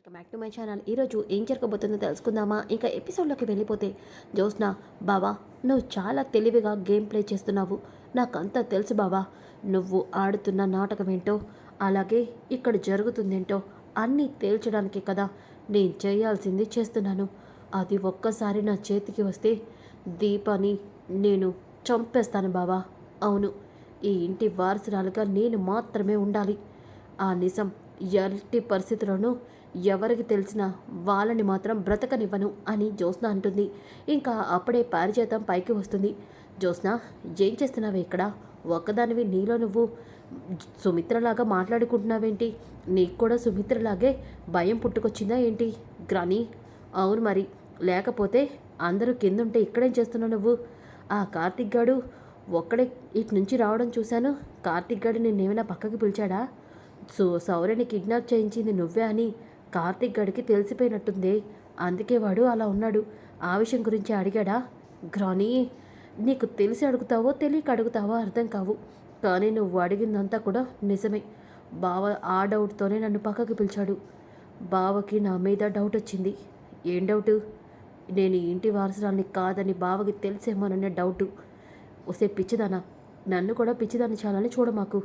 Welcome back to my channel. ఈరోజు ఏం జరగబోతుందో తెలుసుకుందామా? ఇంకా ఎపిసోడ్లోకి వెళ్ళిపోతే, జ్యోత్స్న, బావా నువ్వు చాలా తెలివిగా గేమ్ ప్లే చేస్తున్నావు, నాకంతా తెలుసు బావా. నువ్వు ఆడుతున్న నాటకం ఏంటో, అలాగే ఇక్కడ జరుగుతుందేంటో అన్నీ తేల్చడానికి కదా నేను చేయాల్సింది చేస్తున్నాను. అది ఒక్కసారి నా చేతికి వస్తే దీపాని నేను చంపేస్తాను బావా. అవును, ఈ ఇంటి వారసురాలుగా నేను మాత్రమే ఉండాలి. ఆ నిజం ఎట్టి పరిస్థితుల్లోనూ ఎవరికి తెలిసినా వాళ్ళని మాత్రం బ్రతకనివ్వను అని జ్యోత్స్న అంటుంది. ఇంకా అప్పుడే పారిజాతం పైకి వస్తుంది. జ్యోత్స్న, ఏం చేస్తున్నావే ఇక్కడ? ఒక్కదానివి నీలో నువ్వు సుమిత్రలాగా మాట్లాడుకుంటున్నావేంటి? నీకు కూడా సుమిత్రలాగే భయం పుట్టుకొచ్చిందా ఏంటి? గ్రాని, అవును మరి, లేకపోతే అందరూ కిందుంటే ఇక్కడేం చేస్తున్నావు నువ్వు? ఆ కార్తిక్ గాడు ఒక్కడే ఇటు నుంచి రావడం చూశాను. కార్తిక్ గాడు నిన్నేమైనా పక్కకి పిలిచాడా? సౌర్యని కిడ్నాప్ చేయించింది నువ్వే అని కార్తిక్ గడికి తెలిసిపోయినట్టుంది. అందుకే వాడు అలా ఉన్నాడు. ఆ విషయం గురించి అడిగాడా? గ్రానీ, నీకు తెలిసి అడుగుతావో తెలియక అడుగుతావో అర్థం కావు, కానీ నువ్వు అడిగిందంతా కూడా నిజమే. బావ ఆ డౌట్తోనే నన్ను పక్కకి పిలిచాడు. బావకి నా మీద డౌట్ వచ్చింది. ఏం డౌటు? నేను ఈ ఇంటి వారసురాల్ని కాదని బావకి తెలిసేమోననే డౌటు. వస్తే పిచ్చిదానా, నన్ను కూడా పిచ్చిదాన్ని చాలని చూడమాకు.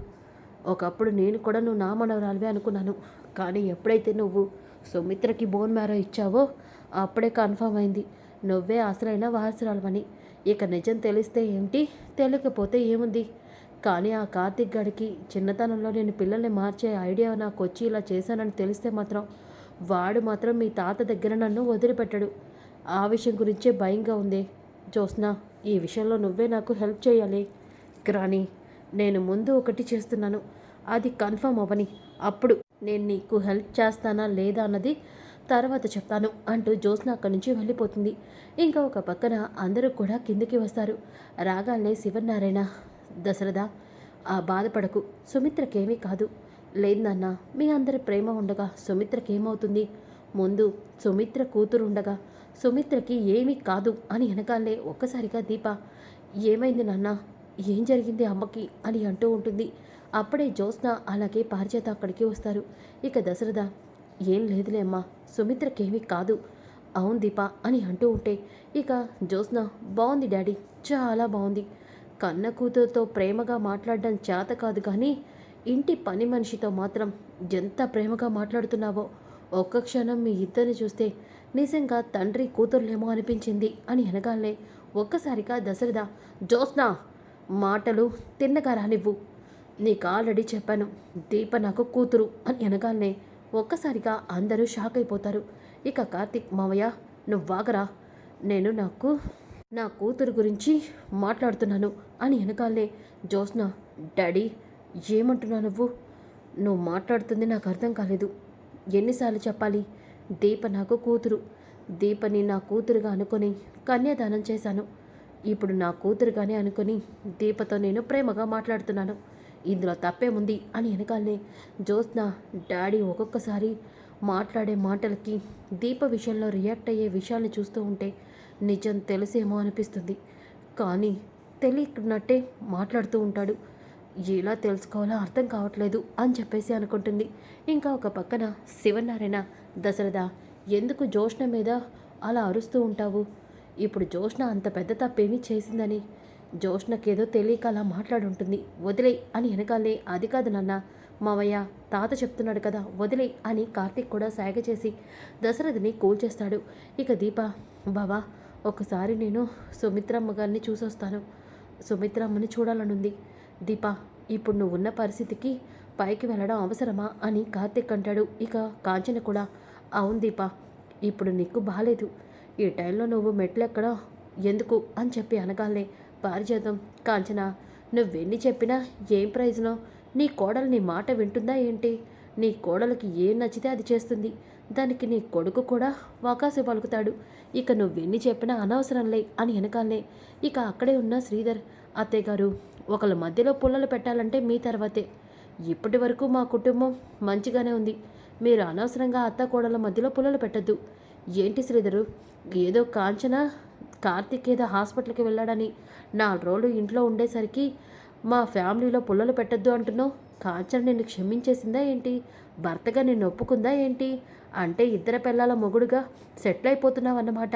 ఒకప్పుడు నేను కూడా నువ్వు నా మనవరాలివే అనుకున్నాను, కానీ ఎప్పుడైతే నువ్వు సుమిత్రకి బోన్ మ్యారో ఇచ్చావో అప్పుడే కన్ఫర్మ్ అయింది నువ్వే అసలైన వారసురాలవని. ఇక నిజం తెలిస్తే ఏంటి, తెలియకపోతే ఏముంది. కానీ ఆ కార్తిక్ గడికి చిన్నతనంలో నేను పిల్లల్ని మార్చే ఐడియా నాకు వచ్చి ఇలా చేశానని తెలిస్తే మాత్రం వాడు మాత్రం మీ తాత దగ్గర నన్ను వదిలిపెట్టాడు. ఆ విషయం గురించే భయంగా ఉంది. జ్యోత్స్న, ఈ విషయంలో నువ్వే నాకు హెల్ప్ చేయాలి. కానీ నేను ముందు ఒకటి చేస్తున్నాను, అది కన్ఫర్మ్ అవ్వని, అప్పుడు నేను నీకు హెల్ప్ చేస్తానా లేదా అన్నది తర్వాత చెప్తాను అంటూ జ్యోత్స్న అక్కడి నుంచి వెళ్ళిపోతుంది. ఇంకా ఒక పక్కన అందరూ కూడా కిందికి వస్తారు. రాగానే శివనారాయణ, దశరథ, ఆ బాధపడకు, సుమిత్రకేమీ కాదు. లేదు నాన్న, మీ అందరి ప్రేమ ఉండగా సుమిత్రకేమవుతుంది? ముందు సుమిత్ర కూతురు ఉండగా సుమిత్రకి ఏమీ కాదు అని వెనకాలే ఒక్కసారిగా దీప, ఏమైంది నాన్న, ఏం జరిగింది అమ్మకి అని అంటూ ఉంటుంది. అప్పుడే జ్యోత్స్న అలాగే పారిజాత అక్కడికి వస్తారు. ఇక దశరథ, ఏం లేదులే అమ్మా, సుమిత్రకేమీ కాదు. అవును దీప అని అంటూ ఉంటే ఇక జ్యోత్స్న, బాగుంది డాడీ, చాలా బాగుంది. కన్న కూతురుతో ప్రేమగా మాట్లాడడం చేత కాదు, కానీ ఇంటి పని మనిషితో మాత్రం ఎంత ప్రేమగా మాట్లాడుతున్నావో. ఒక్క క్షణం మీ ఇద్దరిని చూస్తే నిజంగా తండ్రి కూతురులేమో అనిపించింది అని అనగానే ఒక్కసారిగా దశరథ, జ్యోత్స్న, మాటలు తిన్నగా రానివ్వు, నీకు ఆల్రెడీ చెప్పాను దీప నాకు కూతురు అని అనగానే ఒక్కసారిగా అందరూ షాక్ అయిపోతారు. ఇక కార్తిక్, మావయ్య నువ్వు వాగరా, నేను నా కూతురు గురించి మాట్లాడుతున్నాను అని వెనకాలే జ్యోత్స్న, డాడీ ఏమంటున్నావు నువ్వు మాట్లాడుతుంది నాకు అర్థం కాలేదు. ఎన్నిసార్లు చెప్పాలి? దీప నాకు కూతురు, దీపని నా కూతురుగా అనుకొని కన్యాదానం చేశాను. ఇప్పుడు నా కూతురుగానే అనుకుని దీపతో నేను ప్రేమగా మాట్లాడుతున్నాను. ఇందులో తప్పేముంది అని వెనకాలనే జ్యోత్స్న, డాడీ ఒక్కొక్కసారి మాట్లాడే మాటలకి దీప విషయంలో రియాక్ట్ అయ్యే విషయాన్ని చూస్తూ ఉంటే నిజం తెలిసేమో అనిపిస్తుంది, కానీ తెలియనట్టే మాట్లాడుతూ ఉంటాడు. ఎలా తెలుసుకోవాలో అర్థం కావట్లేదు అని చెప్పేసి అనుకుంటుంది. ఇంకా ఒక పక్కన శివనారాయణ, దశరథ, ఎందుకు జ్యోత్స్న మీద అలా అరుస్తూ ఉంటావు? ఇప్పుడు జ్యోత్స్న అంత పెద్ద తప్పేమీ చేసిందని జ్యోత్స్నకేదో తెలియక అలా మాట్లాడుంటుంది, వదిలే అని వెనకాలే, అది కాదు నాన్న, మావయ్య తాత చెప్తున్నాడు కదా వదిలే అని కార్తీక్ కూడా సాగ చేసి దశరథని కూల్చేస్తాడు. ఇక దీప, బావా ఒకసారి నేను సుమిత్రమ్మ గారిని చూసొస్తాను, సుమిత్రమ్మని చూడాలనుంది. దీప, ఇప్పుడు నువ్వు ఉన్న పరిస్థితికి పైకి వెళ్ళడం అవసరమా అని కార్తీక్ అంటాడు. ఇక కాంచన కూడా, అవును దీప, ఇప్పుడు నీకు బాగాలేదు, ఈ టైంలో నువ్వు మెట్లెక్కడా ఎందుకు అని చెప్పి అనగాలే పారిజాతం, కాంచన నువ్వెన్ని చెప్పినా ఏం ప్రయోజనం? నీ కోడలు నీ మాట వింటుందా ఏంటి? నీ కోడలికి ఏం నచ్చితే అది చేస్తుంది, దానికి నీ కొడుకు కూడా వాకాసు పలుకుతాడు. ఇక నువ్వెన్ని చెప్పినా అనవసరంలే అని వెనకాలే ఇక అక్కడే ఉన్న శ్రీధర్, అత్తయ్య గారు ఒకళ్ళ మధ్యలో పుల్లలు పెట్టాలంటే మీ తర్వాతే. ఇప్పటి వరకు మా కుటుంబం మంచిగానే ఉంది, మీరు అనవసరంగా అత్త కోడల మధ్యలో పుల్లలు పెట్టద్దు. ఏంటి శ్రీధరు, ఏదో కాంచన కార్తిక్ ఏదో హాస్పిటల్కి వెళ్ళాడని 4 రోజులు ఇంట్లో ఉండేసరికి మా ఫ్యామిలీలో పుల్లలు పెట్టద్దు అంటున్నావు. కాంచన నిన్ను క్షమించేసిందా ఏంటి? భర్తగా నిన్ను ఒప్పుకుందా ఏంటి? అంటే ఇద్దరు పిల్లల మొగుడుగా సెటిల్ అయిపోతున్నావన్నమాట.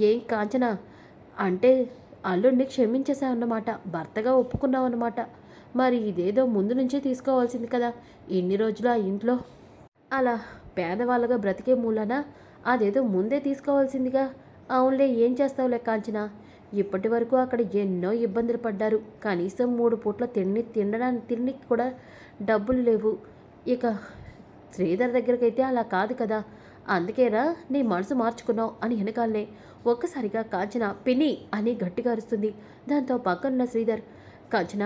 ఏం కాంచన, అంటే అల్లుడిని క్షమించేసావన్నమాట, భర్తగా ఒప్పుకున్నావన్నమాట. మరి ఇదేదో ముందు నుంచే తీసుకోవాల్సింది కదా. ఇన్ని రోజులు ఆ ఇంట్లో అలా పేదవాళ్ళగా బ్రతికే మూలన అదేదో ముందే తీసుకోవాల్సిందిగా. అవునులే, ఏం చేస్తావులే కాంచన. ఇప్పటి వరకు అక్కడ ఎన్నో ఇబ్బందులు పడ్డారు. కనీసం 3 పూట్ల తిండికి కూడా డబ్బులు లేవు. ఇక శ్రీధర్ దగ్గరకైతే అలా కాదు కదా. అందుకేనా నీ మనసు మార్చుకున్నావు అని వెనకాలనే ఒక్కసారిగా కాంచన పిన్ని అని గట్టిగా అరుస్తుంది. దాంతో పక్కనున్న శ్రీధర్, కాంచన,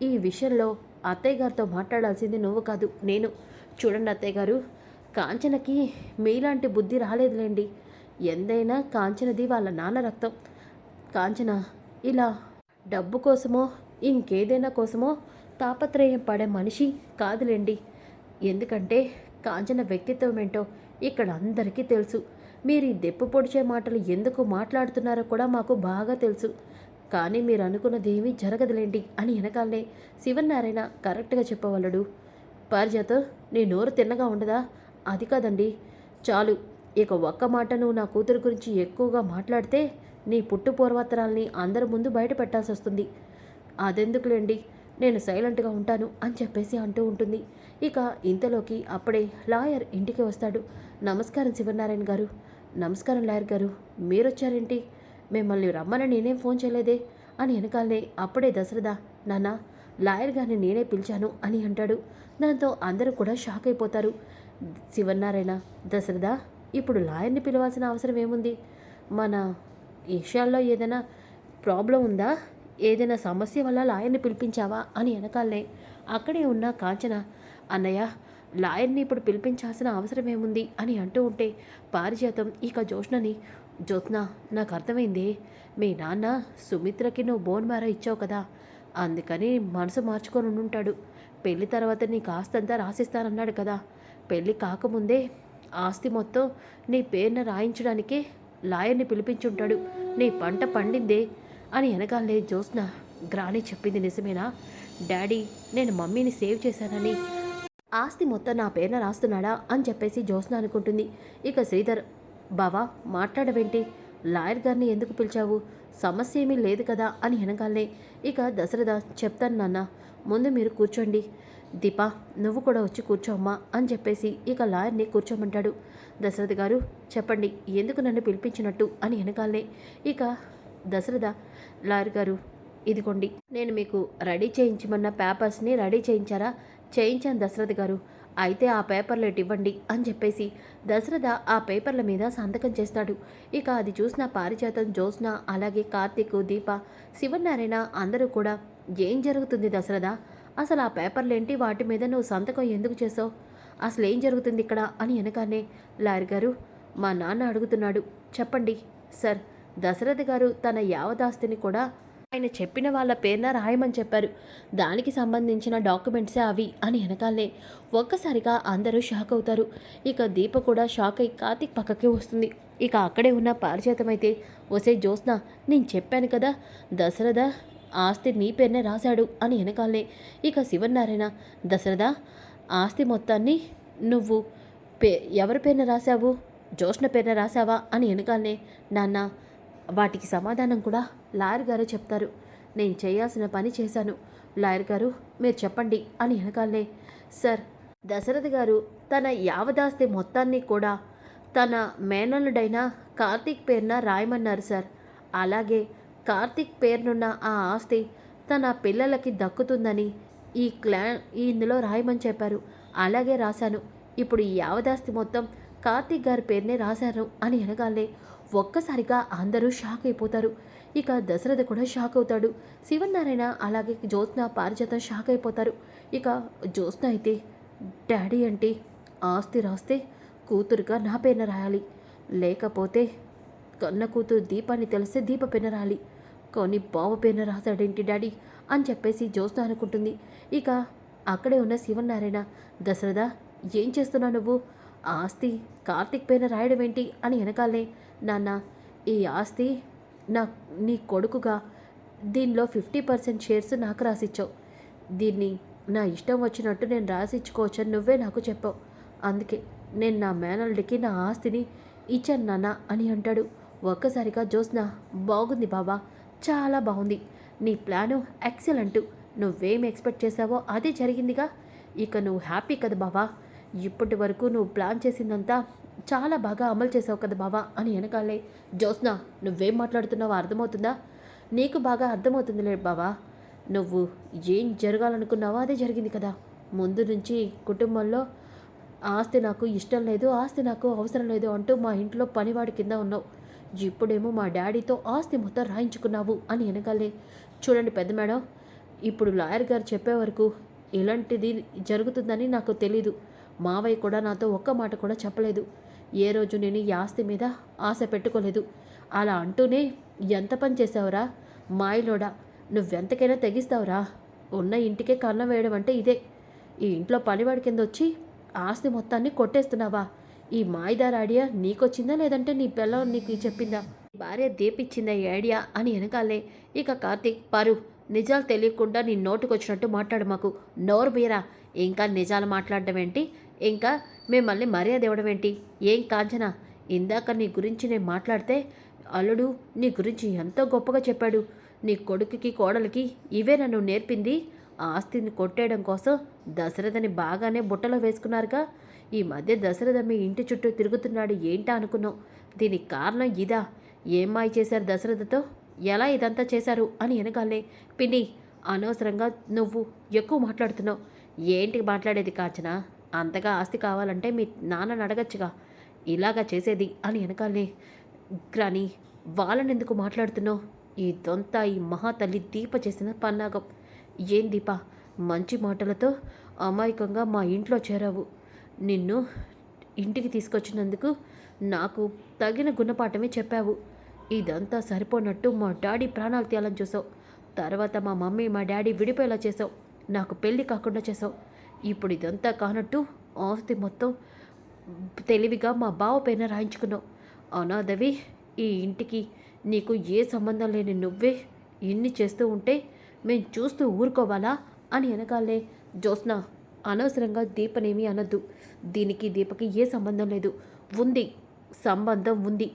ఈ విషయంలో అత్తయ్య గారితో మాట్లాడాల్సింది నువ్వు కాదు, నేను. చూడండి అత్తయ్య గారు, కాంచనకి మీలాంటి బుద్ధి రాలేదులేండి. ఎందైనా కాంచనది వాళ్ళ నాన్న రక్తం. కాంచన ఇలా డబ్బు కోసమో ఇంకేదైనా కోసమో తాపత్రయం పడే మనిషి కాదులేండి. ఎందుకంటే కాంచన వ్యక్తిత్వం ఏంటో ఇక్కడ అందరికీ తెలుసు. మీరు ఈ దెప్పు పొడిచే మాటలు ఎందుకు మాట్లాడుతున్నారో కూడా మాకు బాగా తెలుసు. కానీ మీరు అనుకున్నది ఏమీ జరగదులేండి అని వెనకాలనే శివనారాయణ కరెక్ట్గా చెప్పవలడు. పారిజాత, నీ నోరు తిన్నగా ఉండదా? అది కాదండి, చాలు. ఇక ఒక్క మాట నువ్వు నా కూతురు గురించి ఎక్కువగా మాట్లాడితే నీ పుట్టు పూర్వోత్తరాల్ని అందరి ముందు బయట పెట్టాల్సి వస్తుంది. అదెందుకులేండి, నేను సైలెంట్గా ఉంటాను అని చెప్పేసి అంటూ ఉంటుంది. ఇక ఇంతలోకి అప్పుడే లాయర్ ఇంటికి వస్తాడు. నమస్కారం శివనారాయణ గారు. నమస్కారం లాయర్ గారు, మీరొచ్చారేంటి? మిమ్మల్ని రమ్మని నేనేం ఫోన్ చేయలేదే అని వెనకాలనే అప్పుడే దశరథ, నాన్న, లాయర్ గారిని నేనే పిలిచాను అని అంటాడు. దాంతో అందరూ కూడా షాక్ అయిపోతారు. శివనారాయణ, దశరథ, ఇప్పుడు లాయర్ని పిలవాల్సిన అవసరం ఏముంది? మన విషయాల్లో ఏదైనా ప్రాబ్లం ఉందా? ఏదైనా సమస్య వల్ల లాయర్ని పిలిపించావా అని వెనకాలనే అక్కడే ఉన్న కాంచన, అన్నయ్య, లాయర్ని ఇప్పుడు పిలిపించాల్సిన అవసరం ఏముంది అని అంటూ ఉంటే పారిజాతం ఇక జ్యోత్స్నని, జ్యోత్స్న, నాకు అర్థమైంది. మీ నాన్న సుమిత్రకి నువ్వు బోన్ మ్యారో ఇచ్చావు కదా, అందుకని మనసు మార్చుకొని ఉంటాడు. పెళ్లి తర్వాత నీకు ఆస్తి అంతా రాసిస్తానన్నాడు కదా. పెళ్ళి కాకముందే ఆస్తి మొత్తం నీ పేరున రాయించడానికే లాయర్ని పిలిపించుంటాడు. నీ పంట పండిందే అని వెనకాలే జ్యోత్స్న, గ్రాని చెప్పింది నిజమేనా? డాడీ, నేను మమ్మీని సేవ్ చేశానని ఆస్తి మొత్తం నా పేరున రాస్తున్నాడా అని చెప్పేసి జ్యోత్స్న అనుకుంటుంది. ఇక శ్రీధర్, బావా, మాట్లాడవేంటి? లాయర్ గారిని ఎందుకు పిలిచావు? సమస్య ఏమీ లేదు కదా అని వెనకాలనే ఇక దశరథ, చెప్తాను నాన్న, ముందు మీరు కూర్చోండి. దీపా, నువ్వు కూడా వచ్చి కూర్చోమ్మా అని చెప్పేసి ఇక లాయర్ని కూర్చోమంటాడు. దశరథ గారు, చెప్పండి, ఎందుకు నన్ను పిలిపించినట్టు అని వెనకాలనే ఇక దశరథ, లాయర్ గారు, ఇదిగోండి, నేను మీకు రెడీ చేయించమన్న పేపర్స్ని రెడీ చేయించారా? చేయించాను దశరథ గారు. అయితే ఆ పేపర్లు ఇవ్వండి అని చెప్పేసి దశరథ ఆ పేపర్ల మీద సంతకం చేస్తాడు. ఇక అది చూసిన పారిజాతం, జ్యోత్స్న, అలాగే కార్తీక్, దీప, శివనారాయణ అందరూ కూడా, ఏం జరుగుతుంది దశరథ? అసలు ఆ పేపర్లేంటి? వాటి మీద నువ్వు సంతకం ఎందుకు చేసావు? అసలు ఏం జరుగుతుంది ఇక్కడ అని వెనకానే, లాయర్ గారు, మా నాన్న అడుగుతున్నాడు, చెప్పండి. సార్, దశరథ గారు తన యావదాస్తిని కూడా ఆయన చెప్పిన వాళ్ళ పేరున రాయమని చెప్పారు. దానికి సంబంధించిన డాక్యుమెంట్సే అవి అని వెనకాలనే ఒక్కసారిగా అందరూ షాక్ అవుతారు. ఇక దీప కూడా షాక్ అయి కార్తీక్ పక్కకి వస్తుంది. ఇక అక్కడే ఉన్న పారిజాతం అయితే, ఒసే జ్యోత్స్న, నేను చెప్పాను కదా, దశరథ ఆస్తి నీ పేరునే రాశాడు అని వెనకాలనే ఇక శివనారాయణ, దశరథ, ఆస్తి మొత్తాన్ని నువ్వు ఎవరి పేరున రాశావు? జ్యోత్స్న పేరున రాశావా అని వెనకాలనే, నాన్న, వాటికి సమాధానం కూడా లాయర్ గారు చెప్తారు. నేను చేయాల్సిన పని చేశాను. లాయర్ గారు, మీరు చెప్పండి అని వెనకాలనే, సార్, దశరథ గారు తన యావదాస్తి మొత్తాన్ని కూడా తన మేనల్లుడైన కార్తీక్ పేరున రాయమన్నారు సార్. అలాగే కార్తీక్ పేరునున్న ఆ ఆస్తి తన పిల్లలకి దక్కుతుందని ఇందులో రాయమని చెప్పారు. అలాగే రాశాను. ఇప్పుడు ఈ యావదాస్తి మొత్తం కార్తీక్ గారి పేరునే రాశారు అని వెనకాలే ఒక్కసారిగా అందరూ షాక్ అయిపోతారు. ఇక దశరథ కూడా షాక్ అవుతాడు. శివనారాయణ అలాగే జ్యోత్స్న, పారిజాతం షాక్ అయిపోతారు. ఇక జ్యోత్స్న అయితే, డాడీ అంటే ఆస్తి రాస్తే కూతురుగా నా పేరున రాయాలి, లేకపోతే కన్న కూతురు దీపాన్ని తెలిస్తే దీప పేరున రాయాలి, కానీ బావ పేరున రాశాడేంటి డాడీ అని చెప్పేసి జ్యోత్స్న అనుకుంటుంది. ఇక అక్కడే ఉన్న శివనారాయణ, దశరథ, ఏం చేస్తున్నావు నువ్వు? ఆస్తి కార్తీక్ పేరున రాయడం ఏంటి అని వెనకాలే, నాన్న, ఈ ఆస్తి నీ కొడుకుగా దీనిలో 50% షేర్స్ నాకు రాసిచ్చావు. దీన్ని నా ఇష్టం వచ్చినట్టు నేను రాసిచ్చుకోవచ్చని నువ్వే నాకు చెప్పావు. అందుకే నేను నా మేనల్లుడికి నా ఆస్తిని ఇచ్చాను నాన్న అని అంటాడు. ఒక్కసారిగా జ్యోత్స్న, బాగుంది బావా, చాలా బాగుంది. నీ ప్లాను ఎక్సలెంట్. నువ్వేం ఎక్స్పెక్ట్ చేసావో అదే జరిగిందిగా. ఇక నువ్వు హ్యాపీ కదా బావా. ఇప్పటి వరకు నువ్వు ప్లాన్ చేసిందంతా చాలా బాగా అమలు చేసావు కదా బావా అని వెనకాలే, జ్యోత్స్న నువ్వేం మాట్లాడుతున్నావో అర్థమవుతుందా? నీకు బాగా అర్థమవుతుందిలే బావా. నువ్వు ఏం జరగాలనుకున్నావో అదే జరిగింది కదా. ముందు నుంచి కుటుంబంలో ఆస్తి నాకు ఇష్టం లేదు, ఆస్తి నాకు అవసరం లేదు అంటూ మా ఇంట్లో పనివాడి కింద ఉన్నావు. ఇప్పుడేమో మా డాడీతో ఆస్తి మొత్తం రాయించుకున్నావు అని వెనకాలే, చూడండి పెద్ద మేడం, ఇప్పుడు లాయర్ గారు చెప్పే వరకు ఇలాంటిది జరుగుతుందని నాకు తెలీదు. మావయ్య కూడా నాతో ఒక్క మాట కూడా చెప్పలేదు. ఏ రోజు నేను ఈ ఆస్తి మీద ఆశ పెట్టుకోలేదు. అలా అంటూనే ఎంత పని చేసావురా మాయలోడా, నువ్వెంతకైనా తెగిస్తావురా. ఉన్న ఇంటికే కన్నం వేయడం అంటే ఇదే. ఈ ఇంట్లో పనివాడి కింద వచ్చి ఆస్తి మొత్తాన్ని కొట్టేస్తున్నావా? ఈ మాయదార ఐడియా నీకొచ్చిందా లేదంటే నీ పిల్ల నీకు చెప్పిందా? భార్య దీపిచ్చిందా ఈ ఐడియా అని వెనకాలే ఇక కార్తీక్, పారు, నిజాలు తెలియకుండా నీ నోటుకొచ్చినట్టు మాట్లాడు మాకు. నోరు బీరా. ఇంకా నిజాలు మాట్లాడడం ఏంటి? ఇంకా మిమ్మల్ని మర్యాద ఇవ్వడం ఏంటి? ఏం కాంచన, ఇందాక నీ గురించి నేను మాట్లాడితే అల్లుడు నీ గురించి ఎంతో గొప్పగా చెప్పాడు. నీ కొడుకుకి కోడలికి ఇవే నన్ను నేర్పింది. ఆస్తిని కొట్టేయడం కోసం దశరథని బాగానే బుట్టలో వేసుకున్నారుగా. ఈ మధ్య దశరథ మీ ఇంటి చుట్టూ తిరుగుతున్నాడు ఏంటా అనుకున్నావు. దీనికి కారణం ఇదా? ఏం మాయ చేశారు దశరథతో? ఎలా ఇదంతా చేశారు అని వెనకాలే, పిన్ని, అనవసరంగా నువ్వు ఎక్కువ మాట్లాడుతున్నావు. ఏంటి మాట్లాడేది కాంచన? అంతగా ఆస్తి కావాలంటే మీ నాన్నని అడగచ్చుగా. ఇలాగా చేసేది అని వెనకాలే, కానీ వాళ్ళని ఎందుకు మాట్లాడుతున్నావు? ఇదంతా ఈ మహాతల్లి దీప చేసిన పన్నాగం. ఏం దీప, మంచి మాటలతో అమాయకంగా మా ఇంట్లో చేరావు. నిన్ను ఇంటికి తీసుకొచ్చినందుకు నాకు తగిన గుణపాఠమే చెప్పావు. ఇదంతా సరిపోనట్టు మా డాడీ ప్రాణాలు తీయాలని చూసావు. తర్వాత మా మమ్మీ మా డాడీ విడిపోయేలా చేసావు. నాకు పెళ్ళి కాకుండా చేసావు. ఇప్పుడు ఇదంతా కానట్టు ఆస్తి మొత్తం తెలివిగా మా బావ పైన రాయించుకున్నావు. అనాథవి, ఈ ఇంటికి నీకు ఏ సంబంధం లేని నువ్వే ఇన్ని చేస్తూ ఉంటే మేం చూస్తూ ఊరుకోవాలా అని వెనకాలే, జ్యోత్స్న, అనవసరంగా దీపనేమీ అనొద్దు. దీనికి దీపకి ఏ సంబంధం లేదు. ఉంది, సంబంధం ఉంది.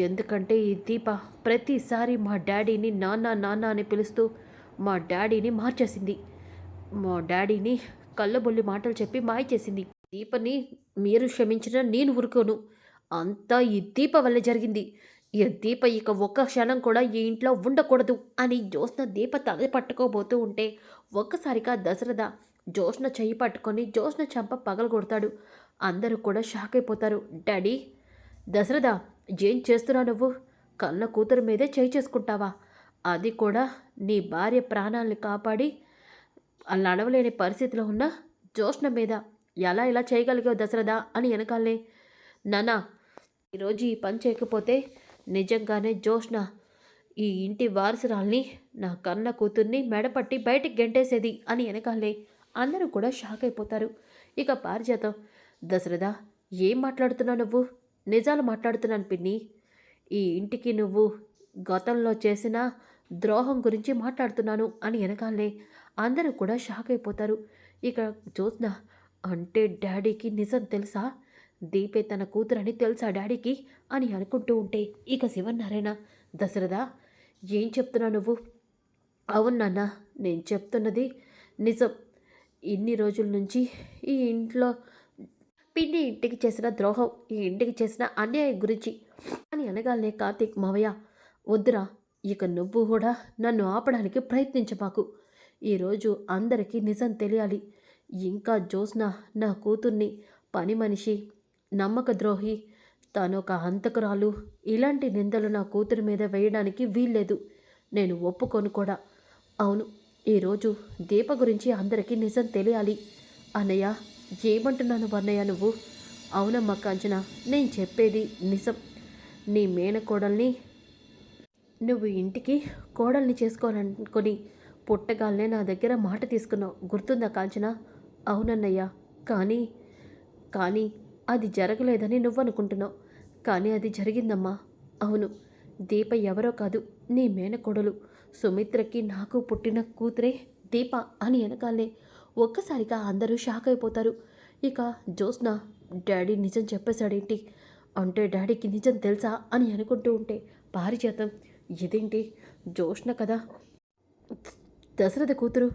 ఎందుకంటే ఈ దీప ప్రతిసారి మా డాడీని నాన్న నాన్న అని పిలుస్తూ మా డాడీని మార్చేసింది. మా డాడీని కళ్ళబొల్లి మాటలు చెప్పి మాయ చేసింది. దీపని మీరు క్షమించినా నేను ఊరుకోను. అంతా ఈ దీప వల్ల జరిగింది. ఈ దీప ఇక ఒక్క క్షణం కూడా ఈ ఇంట్లో ఉండకూడదు అని జ్యోత్స్న దీప తల పట్టుకోబోతూ ఉంటే ఒక్కసారిగా దశరథ జ్యోత్స్న చెయ్యి పట్టుకొని జ్యోత్స్న చెంప పగలగొడతాడు. అందరూ కూడా షాక్ అయిపోతారు. డాడీ, దశరథ, ఏం చేస్తున్నావు నువ్వు? కన్న కూతురు మీదే చేయి చేసుకుంటావా? అది కూడా నీ భార్య ప్రాణాలను కాపాడి అలా నడవలేని పరిస్థితిలో ఉన్న జ్యోత్స్న మీద ఎలా ఇలా చేయగలిగావు దశరథ అని వెనకాలే, నానా, ఈరోజు ఈ పని చేయకపోతే నిజంగానే జ్యోత్స్న ఈ ఇంటి వారసురాల్ని, నా కన్న కూతుర్ని మెడపట్టి బయటికి గెంటేసేది అని వెనకాలే అందరూ కూడా షాక్ అయిపోతారు. ఇక పారిజాతం, దశరథ, ఏం మాట్లాడుతున్నావు నువ్వు? నిజాలు మాట్లాడుతున్నాను పిన్ని. ఈ ఇంటికి నువ్వు గతంలో చేసిన ద్రోహం గురించి మాట్లాడుతున్నాను అని వెనకాలే అందరూ కూడా షాక్ అయిపోతారు. ఇక జ్యోత్స్న, అంటే డాడీకి నిజం తెలుసా? దీపే తన కూతురని తెలుసా డాడీకి అని అనుకుంటూ ఉంటే ఇక శివనారాయణ, దశరథ, ఏం చెప్తున్నావు నువ్వు? అవును నాన్న, నేను చెప్తున్నది నిజం. ఇన్ని రోజుల నుంచి ఈ ఇంట్లో పిన్ని ఇంటికి చేసిన ద్రోహం, ఈ ఇంటికి చేసిన అన్యాయం గురించి అని అనగానే కార్తీక్, మావయ్య, వద్దురా, ఇక నువ్వు కూడా నన్ను ఆపడానికి ప్రయత్నించమాకు. ఈరోజు అందరికీ నిజం తెలియాలి. ఇంకా జ్యోత్స్న నా కూతుర్ని పని మనిషి, నమ్మక ద్రోహి, తను ఒక హంతకురాలు, ఇలాంటి నిందలు నా కూతురి మీద వేయడానికి వీల్లేదు. నేను ఒప్పుకోను కూడా. అవును, ఈరోజు దీప గురించి అందరికీ నిజం తెలియాలి. అన్నయ్య, ఏమంటున్నాను అన్నయ్య నువ్వు? అవునమ్మా కాంచన, నేను చెప్పేది నిజం. నీ మేనకోడల్ని నువ్వు ఇంటికి కోడల్ని చేసుకోవాలనుకొని పుట్టగాలనే నా దగ్గర మాట తీసుకున్నావు, గుర్తుందా కాంచన? అవునన్నయ్య, కానీ కానీ అది జరగలేదని నువ్వు అనుకుంటున్నావు, కానీ అది జరిగిందమ్మా. అవును, దీప ఎవరో కాదు, నీ మేనకోడలు. సుమిత్రకి నాకు పుట్టిన కూతురే దీప అని వెనకాలే ఒక్కసారిగా అందరూ షాక్ అయిపోతారు. ఇక జ్యోత్స్న, డాడీ నిజం చెప్పేశాడేంటి? అంటే డాడీకి నిజం తెలుసా అని అనుకుంటూ ఉంటే పారిజాతం ఇదేంటి జోష్న కదా దశరథ కూతురు,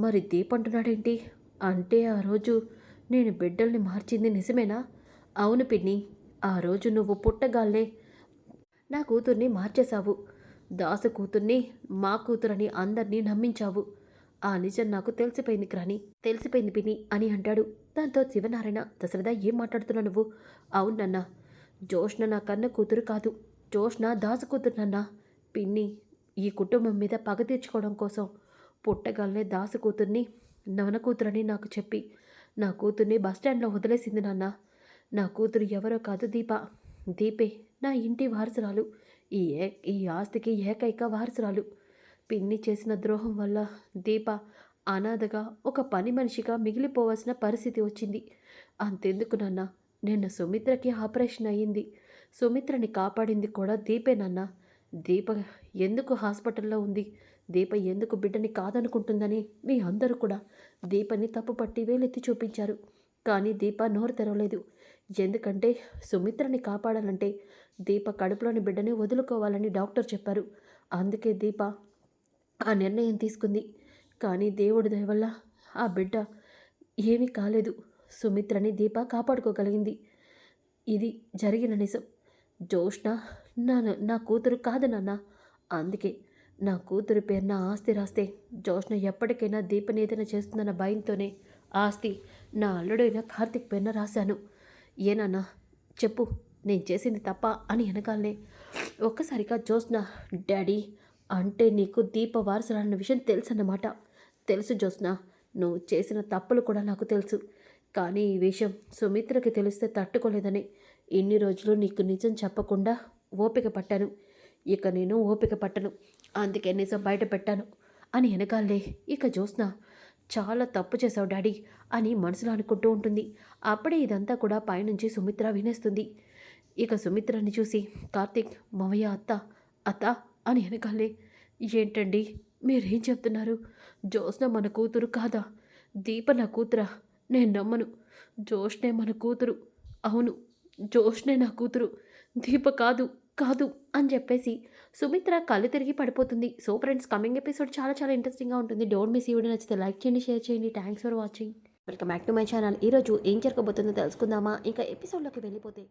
మరి దీప్ అంటున్నాడేంటి? అంటే ఆ రోజు నేను బిడ్డల్ని మార్చింది నిజమేనా? అవును పిన్ని, ఆ రోజు నువ్వు పుట్టగాల్నే నా కూతుర్ని మార్చేశావు. దాసు కూతుర్ని మా కూతురని అందరినీ నమ్మించావు. ఆ నిజం నాకు తెలిసిపోయింది పిన్ని అని అంటాడు. దాంతో శివనారాయణ, దశరథ ఏం మాట్లాడుతున్నావు నువ్వు? అవునన్నా, జోష్న నా కన్న కూతురు కాదు. జోష్న దాసు కూతురు నన్నా. పిన్ని, ఈ కుటుంబం మీద పగ తీర్చుకోవడం కోసం పుట్టగానే దాసు కూతుర్ని నవన కూతురని నాకు చెప్పి నా కూతుర్ని బస్టాండ్లో వదిలేసింది నాన్న. నా కూతురు ఎవరో కాదు దీపే నా ఇంటి వారసురాలు. ఈ ఆస్తికి ఏకైక వారసురాలు. పిన్ని చేసిన ద్రోహం వల్ల దీప అనాథగా ఒక పని మనిషిగా మిగిలిపోవాల్సిన పరిస్థితి వచ్చింది. అంతెందుకు నాన్న, నిన్న సుమిత్రకి ఆపరేషన్ అయ్యింది. సుమిత్రని కాపాడింది కూడా దీపే నాన్న. దీప ఎందుకు హాస్పిటల్లో ఉంది? దీప ఎందుకు బిడ్డని కాదనుకుంటుందని మీ అందరూ కూడా దీపని తప్పుపట్టి వేలెత్తి చూపించారు. కానీ దీప నోరు తెరవలేదు. ఎందుకంటే సుమిత్రని కాపాడాలంటే దీప కడుపులోని బిడ్డని వదులుకోవాలని డాక్టర్ చెప్పారు. అందుకే దీప ఆ నిర్ణయం తీసుకుంది. కానీ దేవుడి దయ వల్ల ఆ బిడ్డ ఏమీ కాలేదు. సుమిత్రని దీప కాపాడుకోగలిగింది. ఇది జరిగిన నిజం. జోష్న నా నా కూతురు కాదు నాన్న. అందుకే నా కూతురు పేరున ఆస్తి రాస్తే జోష్న ఎప్పటికైనా దీపని ఏదైనా చేస్తుందన్న భయంతోనే ఆస్తి నా అల్లుడైన కార్తిక్ పేరున రాశాను. ఏనన్నా చెప్పు, నేను చేసింది తప్ప అని వెనకాలనే ఒక్కసారిగా జోష్న, డాడీ అంటే నీకు దీప వారసురాలన్న విషయం తెలుసన్నమాట. తెలుసు జోష్న, నువ్వు చేసిన తప్పులు కూడా నాకు తెలుసు. కానీ ఈ విషయం సుమిత్రకి తెలిస్తే తట్టుకోలేదని ఇన్ని రోజులు నీకు నిజం చెప్పకుండా ఓపిక పట్టాను. ఇక నేను ఓపిక పట్టను. అందుకే నిజం బయట పెట్టాను అని వెనకాలే ఇక జోష్న, చాలా తప్పు చేశావు డాడీ అని మనసులో అనుకుంటూ ఉంటుంది. అప్పుడే ఇదంతా కూడా పైనుంచి సుమిత్ర వినేస్తుంది. ఇక సుమిత్రని చూసి కార్తీక్, మావయ్య, అత్త అని వెనకాలే, ఏంటండి మీరేం చెప్తున్నారు? జోష్న మన కూతురు కాదా? దీప నా కూతురా? నేను నమ్మను. జోష్నే మన కూతురు. అవును, జోష్నే నా కూతురు. దీప కాదు కాదు అని చెప్పేసి సుమిత్ర కళ్ళు తిరిగి పడిపోతుంది. సో ఫ్రెండ్స్, కమింగ్ ఎపిసోడ్ చాలా చాలా ఇంట్రెస్టింగ్గా ఉంటుంది. Don't miss. ఈ వీడియో నచ్చితే లైక్ చేయండి, షేర్ చేయండి. Thanks for watching. Welcome back to my channel. ఈరోజు ఏం జరగబోతుందో తెలుసుకుందామా? ఇంకా ఎపిసోడ్లోకి వెళ్ళిపోతే